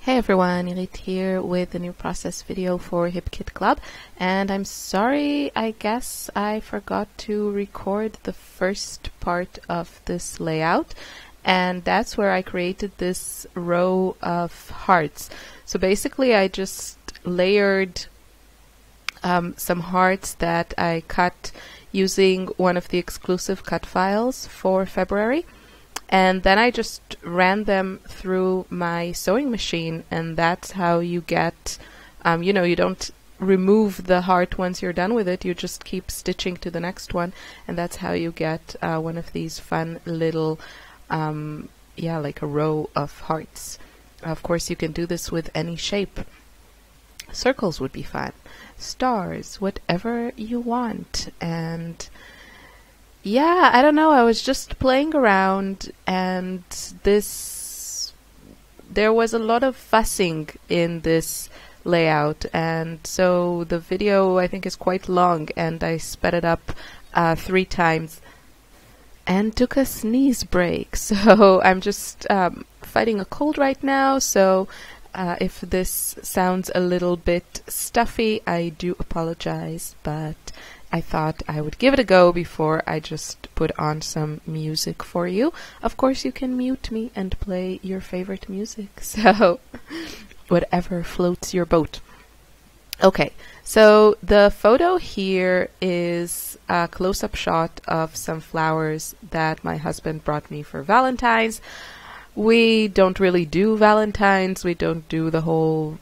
Hey everyone, Irit here with a new process video for Hip Kit Club, and I'm sorry, I guess I forgot to record the first part of this layout, and that's where I created this row of hearts. So basically I just layered some hearts that I cut using one of the exclusive cut files for February. And then I just ran them through my sewing machine, and that's how you get, you don't remove the heart once you're done with it, you just keep stitching to the next one, and that's how you get one of these fun little, like a row of hearts. Of course, you can do this with any shape. Circles would be fun, stars, whatever you want. And yeah, I don't know, I was just playing around, and there was a lot of fussing in this layout, and so the video I think is quite long, and I sped it up 3 times and took a sneeze break. So I'm just fighting a cold right now, so if this sounds a little bit stuffy, I do apologize, but I thought I would give it a go before I just put on some music for you. Of course, you can mute me and play your favorite music, so whatever floats your boat. Okay, so the photo here is a close-up shot of some flowers that my husband brought me for Valentine's. We don't really do Valentine's, we don't do the whole,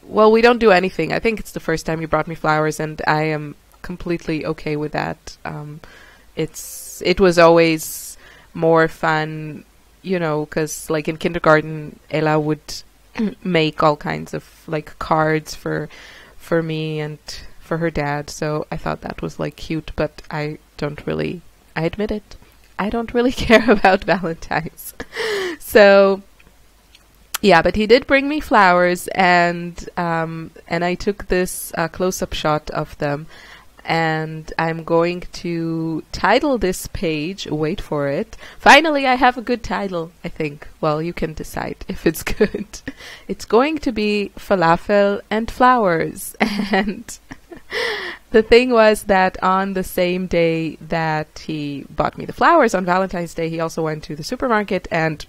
well, we don't do anything. I think it's the first time you brought me flowers, and I am completely okay with that. It was always more fun, because like in kindergarten, Ella would make all kinds of like cards for me and for her dad. So I thought that was like cute, but I admit it, I don't really care about Valentine's. So yeah, but he did bring me flowers, and I took this close-up shot of them, and I'm going to title this page, wait for it. Finally, I have a good title, I think. Well, you can decide if it's good. It's going to be Falafel and Flowers. And the thing was that on the same day that he bought me the flowers, on Valentine's Day, he also went to the supermarket and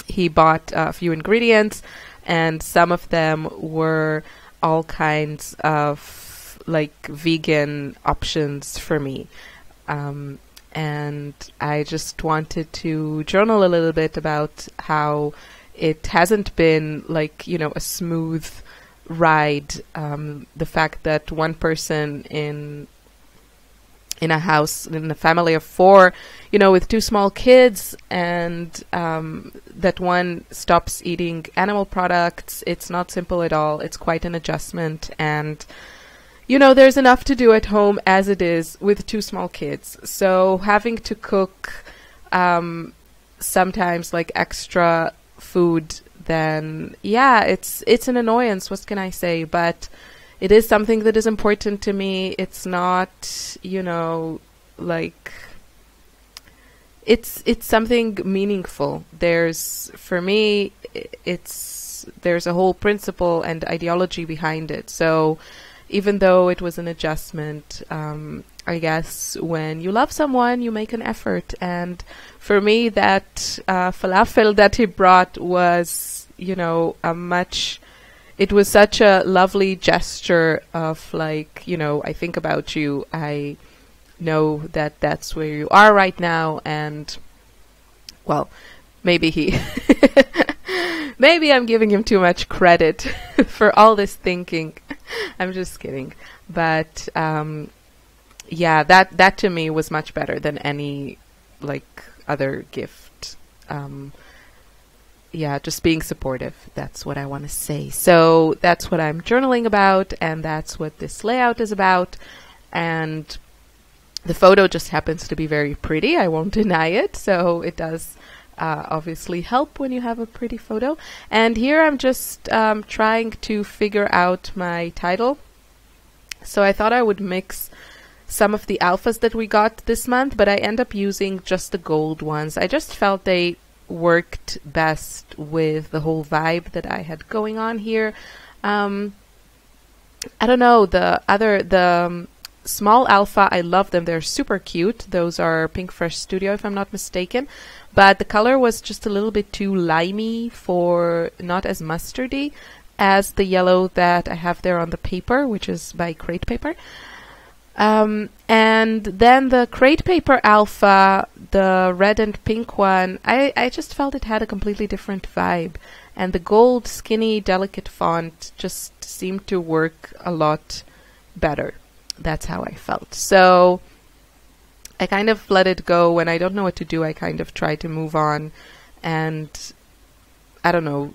he bought a few ingredients, and some of them were all kinds of like vegan options for me. And I just wanted to journal a little bit about how it hasn't been like, a smooth ride. The fact that one person in a house, in a family of 4, with 2 small kids, and that one stops eating animal products. It's not simple at all. It's quite an adjustment, and there's enough to do at home as it is with 2 small kids. So having to cook sometimes like extra food, then yeah, it's an annoyance. What can I say? But it is something that is important to me. It's not, like, it's something meaningful. For me, there's a whole principle and ideology behind it. So even though it was an adjustment, I guess when you love someone, you make an effort. And for me, that falafel that he brought was, it was such a lovely gesture of like, I think about you. I know that that's where you are right now. And well, maybe maybe I'm giving him too much credit for all this thinking. I'm just kidding. But yeah, that to me was much better than any like other gift. Yeah, just being supportive. That's what I want to say. So that's what I'm journaling about, and that's what this layout is about. And the photo just happens to be very pretty. I won't deny it. So it does obviously help when you have a pretty photo. And here I'm just trying to figure out my title. So I thought I would mix some of the alphas that we got this month, but I end up using just the gold ones. I just felt they worked best with the whole vibe that I had going on here. I don't know, the small alpha, I love them. They're super cute. Those are Pink Fresh Studio, if I'm not mistaken. But the color was just a little bit too limey, for not as mustardy as the yellow that I have there on the paper, which is by Crate Paper. And then the Crate Paper Alpha, the red and pink one, I just felt it had a completely different vibe. And the gold, skinny, delicate font just seemed to work a lot better. That's how I felt. So I kind of let it go. When I don't know what to do, I kind of try to move on and, I don't know,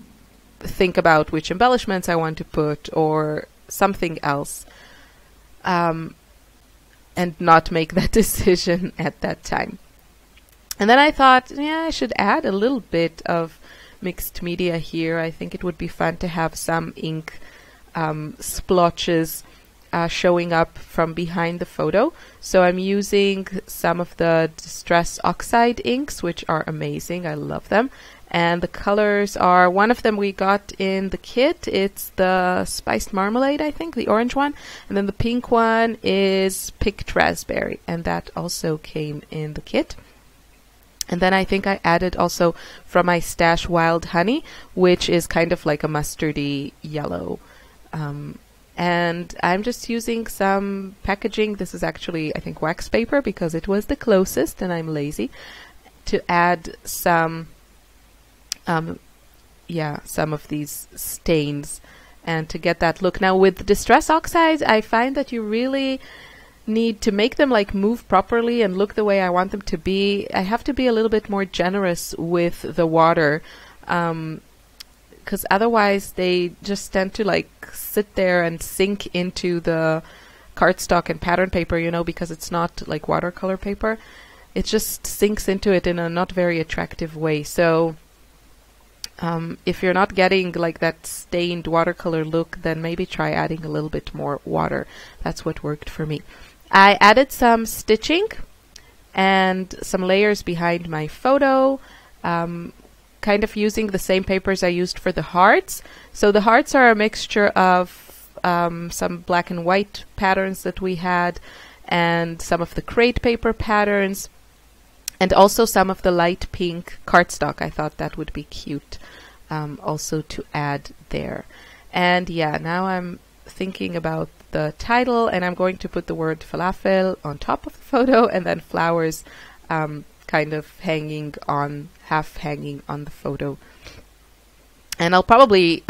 think about which embellishments I want to put or something else. And not make that decision at that time. And then I thought, yeah, I should add a little bit of mixed media here. I think it would be fun to have some ink splotches showing up from behind the photo. So I'm using some of the Distress Oxide inks, which are amazing. I love them. And the colors are, one of them we got in the kit. It's the Spiced Marmalade, I think, the orange one. And then the pink one is Picked Raspberry. And that also came in the kit. And then I think I added also from my stash Wild Honey, which is kind of like a mustardy yellow. And I'm just using some packaging. This is actually, I think, wax paper because it was the closest and I'm lazy, to add some some of these stains and to get that look. Now with Distress Oxides, I find that you really need to make them like move properly and look the way I want them to be. I have to be a little bit more generous with the water, because otherwise they just tend to like sit there and sink into the cardstock and pattern paper, you know, because it's not like watercolor paper. It just sinks into it in a not very attractive way. So if you're not getting like that stained watercolor look, then maybe try adding a little bit more water. That's what worked for me. I added some stitching and some layers behind my photo, kind of using the same papers I used for the hearts. So the hearts are a mixture of some black and white patterns that we had, and some of the Crate Paper patterns, and also some of the light pink cardstock. I thought that would be cute also to add there. And yeah, now I'm thinking about the title, and I'm going to put the word falafel on top of the photo, and then flowers kind of hanging on, half hanging on the photo. And I'll probably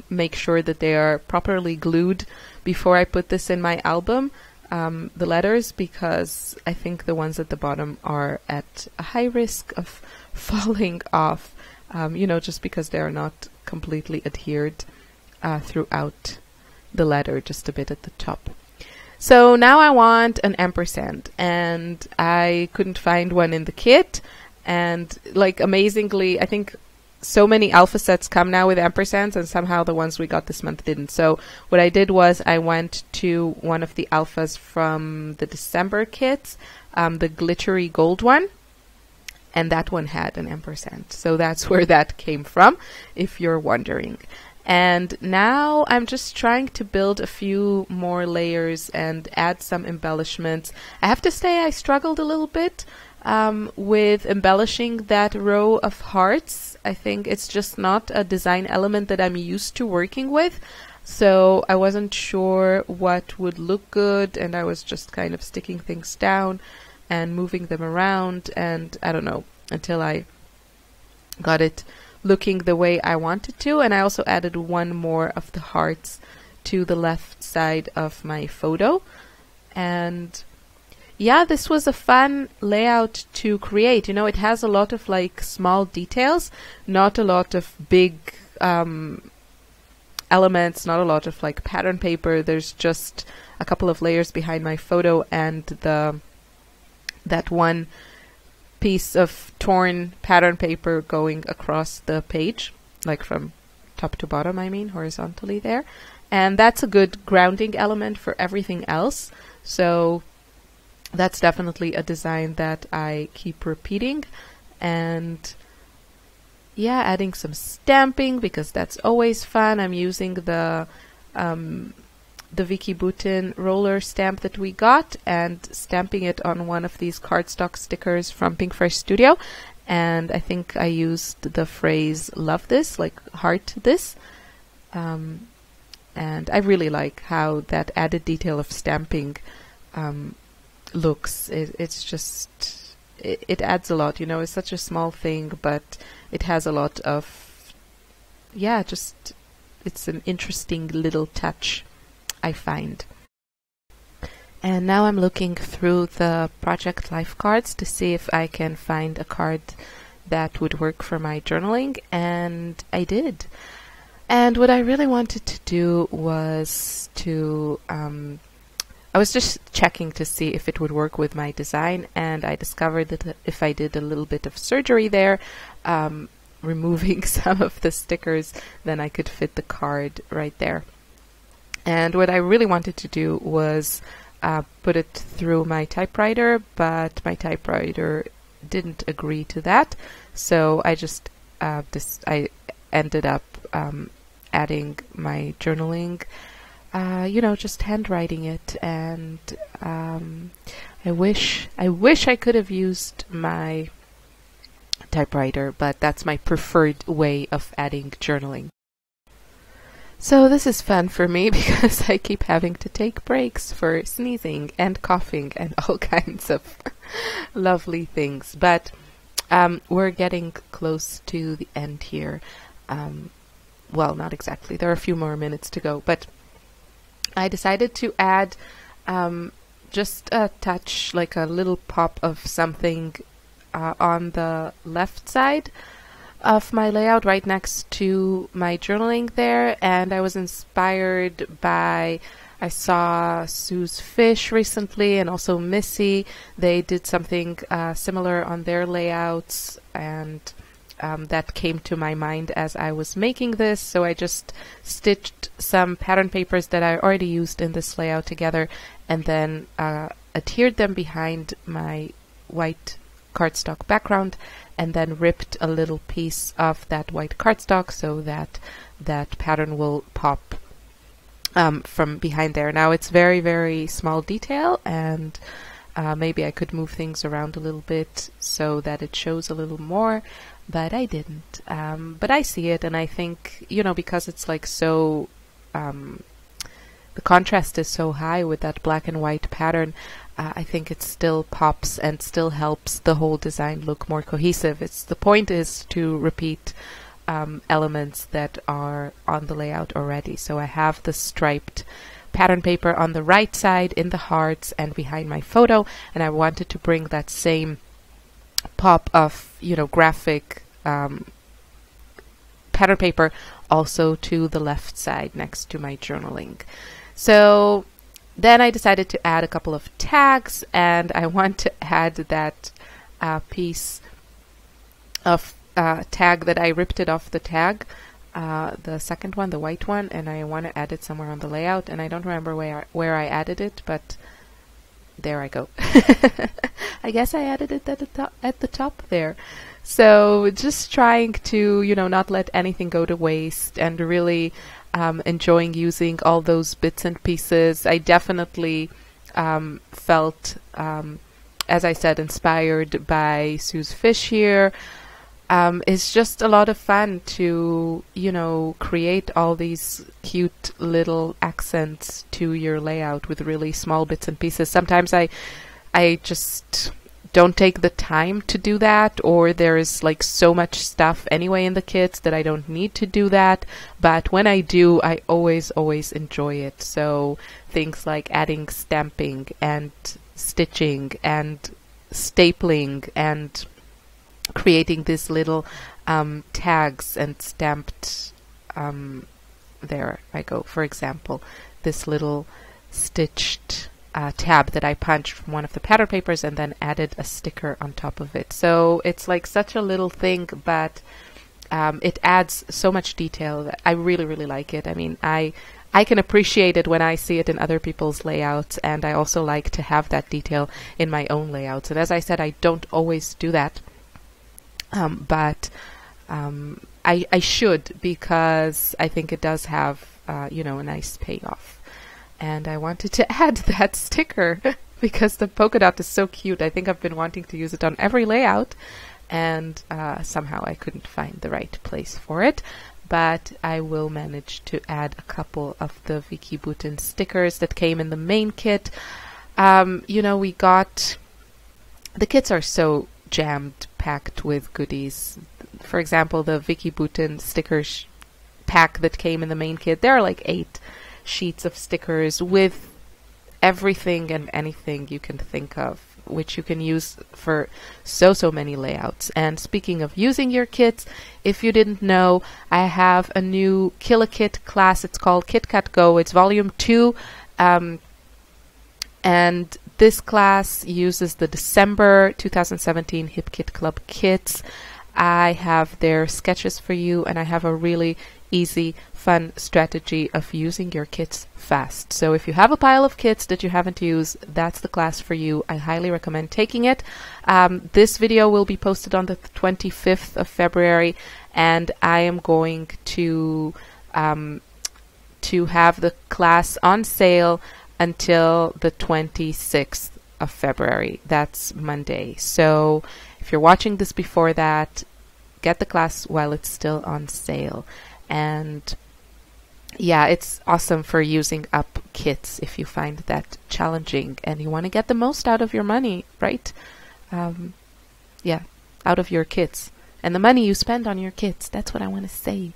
make sure that they are properly glued before I put this in my album, the letters, because I think the ones at the bottom are at a high risk of falling off, you know, just because they're not completely adhered throughout the letter, just a bit at the top. So now I want an ampersand, and I couldn't find one in the kit. And like amazingly, I think so many alpha sets come now with ampersands, and somehow the ones we got this month didn't. So what I did was I went to one of the alphas from the December kits, the glittery gold one, and that one had an ampersand. So that's where that came from, if you're wondering. And now I'm just trying to build a few more layers and add some embellishments. I have to say I struggled a little bit with embellishing that row of hearts. I think it's just not a design element that I'm used to working with. So I wasn't sure what would look good, and I was just kind of sticking things down and moving them around, and I don't know, until I got it looking the way I wanted to. And I also added one more of the hearts to the left side of my photo. And yeah, this was a fun layout to create. You know, it has a lot of like small details, not a lot of big elements, not a lot of like pattern paper. There's just a couple of layers behind my photo and that one piece of torn pattern paper going across the page, like from top to bottom, I mean, horizontally there. And that's a good grounding element for everything else. So that's definitely a design that I keep repeating. And yeah, adding some stamping because that's always fun. I'm using the Vicky Butin roller stamp that we got and stamping it on one of these cardstock stickers from Pink Fresh Studio. And I think I used the phrase "love this," like heart this. And I really like how that added detail of stamping looks. It's just, it adds a lot, you know. It's such a small thing, but it has a lot of, yeah, just, it's an interesting little touch, I find. And now I'm looking through the Project Life cards to see if I can find a card that would work for my journaling, and I did. And what I really wanted to do was to, I was just checking to see if it would work with my design, and I discovered that if I did a little bit of surgery there, removing some of the stickers, then I could fit the card right there. And what I really wanted to do was put it through my typewriter, but my typewriter didn't agree to that, so I just I ended up adding my journaling, you know, just handwriting it. And I wish I could have used my typewriter, but that's my preferred way of adding journaling. So this is fun for me because I keep having to take breaks for sneezing and coughing and all kinds of lovely things. But we're getting close to the end here. Well, not exactly. There are a few more minutes to go, but I decided to add just a touch, like a little pop of something on the left side of my layout right next to my journaling there. And I was inspired by, I saw Sue's Fish recently and also Missy. They did something similar on their layouts, and that came to my mind as I was making this. So I just stitched some pattern papers that I already used in this layout together, and then adhered them behind my white cardstock background, and then ripped a little piece of that white cardstock so that that pattern will pop from behind there. Now it's very, very small detail, and maybe I could move things around a little bit so that it shows a little more, but I didn't. But I see it, and I think, you know, because it's like so, the contrast is so high with that black and white pattern, I think it still pops and still helps the whole design look more cohesive. The point is to repeat elements that are on the layout already. So I have the striped pattern paper on the right side in the hearts and behind my photo, and I wanted to bring that same pop of, you know, graphic pattern paper also to the left side next to my journaling. So then I decided to add a couple of tags, and I want to add that piece of tag that I ripped it off the tag, the second one, the white one, and I want to add it somewhere on the layout, and I don't remember where I added it, but there I go. I guess I added it at the top there. So just trying to, you know, not let anything go to waste, and really enjoying using all those bits and pieces. I definitely felt, as I said, inspired by Sue's Fish here. It's just a lot of fun to, you know, create all these cute little accents to your layout with really small bits and pieces. Sometimes I just don't take the time to do that, or there is like so much stuff anyway in the kits that I don't need to do that. But when I do, I always enjoy it. So things like adding stamping and stitching and stapling and creating these little tags and stamped, there I go, for example, this little stitched tab that I punched from one of the pattern papers and then added a sticker on top of it. So it's like such a little thing, but it adds so much detail that I really like it. I mean, I can appreciate it when I see it in other people's layouts, and I also like to have that detail in my own layouts. And as I said, I don't always do that. But I should, because I think it does have, you know, a nice payoff. And I wanted to add that sticker because the polka dot is so cute. I think I've been wanting to use it on every layout, and somehow I couldn't find the right place for it. But I will manage to add a couple of the Vicky Boutin stickers that came in the main kit. You know, we got... The kits are so jammed, packed with goodies. For example, the Vicky Boutin stickers pack that came in the main kit, there are like 8 sheets of stickers with everything and anything you can think of, which you can use for so many layouts. And speaking of using your kits, if you didn't know, I have a new Kill-A-Kit class. It's called KitKat Go. It's volume 2. And this class uses the December 2017 Hip Kit Club kits. I have their sketches for you, and I have a really easy, fun strategy of using your kits fast. So if you have a pile of kits that you haven't used, that's the class for you. I highly recommend taking it. This video will be posted on the 25th of February, and I am going to have the class on sale until the 26th of February. That's Monday. So if you're watching this before that, get the class while it's still on sale. And yeah, it's awesome for using up kits if you find that challenging and you want to get the most out of your money, right? Yeah, out of your kits. And the money you spend on your kits, that's what I want to say.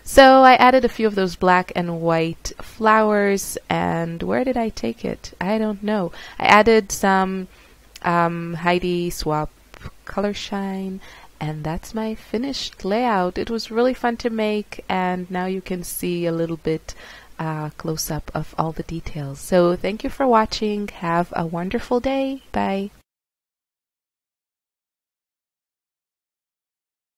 So I added a few of those black and white flowers, and where did I take it? I don't know. I added some Heidi Swap Color Shine, and that's my finished layout. It was really fun to make, and now you can see a little bit close up of all the details. So thank you for watching. Have a wonderful day. Bye.